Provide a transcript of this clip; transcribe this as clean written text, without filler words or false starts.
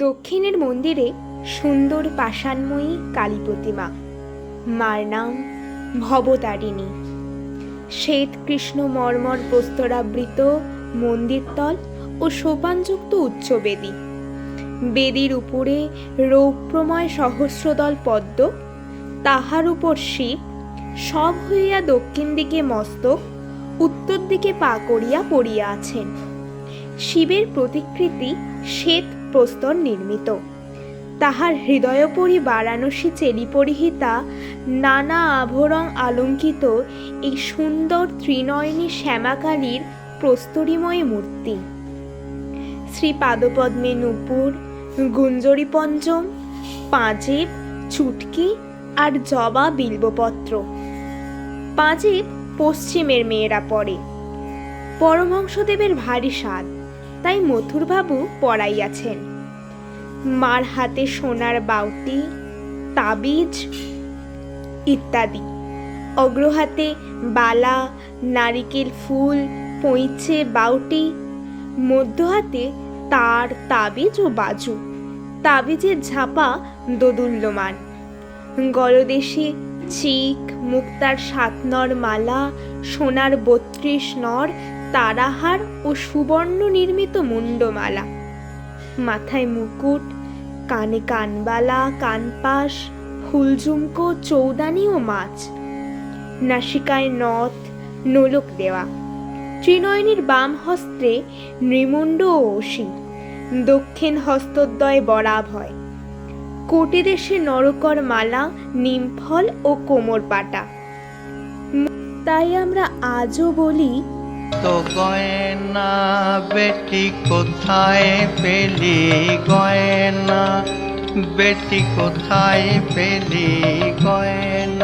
দক্ষিণের মন্দিরে সুন্দর পাষাণময়ী কালী প্রতিমা। মার নাম ভবতারিণী। শ্বেত কৃষ্ণ মর্মর প্রস্তরাবৃত মন্দিরতল ও সোপানযুক্ত উচ্চ বেদী। বেদীর উপরে রৌপ্যময় সহস্রদল পদ্ম, তাহার উপর শিব সব হইয়া দক্ষিণ দিকে মস্তক, উত্তর দিকে পা করিয়া পড়িয়া আছেন। শিবের প্রতিকৃতি শ্বেত প্রস্তর নির্মিত। তাহার হৃদয়োপরি বারাণসী চেলি পরিহিতা নানা আভরণ আলঙ্কিত এই সুন্দর ত্রিনয়নী শ্যামাকালীর প্রস্তরিময় মূর্তি। শ্রীপাদপদ্মে নূপুর, গুঞ্জরী পঞ্চম, পাঁজেব, চুটকি আর জবা বিল্বপত্র। পাঁজেব পশ্চিমের মেয়েরা পড়ে। পরমহংসদেবের ভারী স্বাদ, তাই মথুরবাবু পড়াইয়াছেন। মার হাতে সোনার বাউটি, তাবিজ ইত্যাদি। অগ্রহাতে বালা, নারিকেল ফুল, পইচে, বাউটি। মধ্য হাতে তার, তাবিজ ও বাজু। তাবিজের ঝাপা দোদুল্যমান। গলদেশে চিক, মুক্তার 7 নর মালা, সোনার 32 নর তারাহার ও সুবর্ণ নির্মিত মুন্ডমালা। মাথায় মুকুট, কানে কানবালা, কানপাশ, ফুলঝুমকো, চৌদানি ও মাছ। নাসিকায় নথ, নোলক দেওয়া। ত্রিনয়নীর বাম হস্তে নৃমুণ্ড ও অসি, দক্ষিণ হস্তদ্বয়ে বরাভয়। কোটি দেশে নরকর মালা, নিমফল ও কোমর পাটা। তাই আমরা আজও বলি, তো গয়না বেটি কোথায় পেলি, গয়না বেটি কোথায় পেলি, গয়না।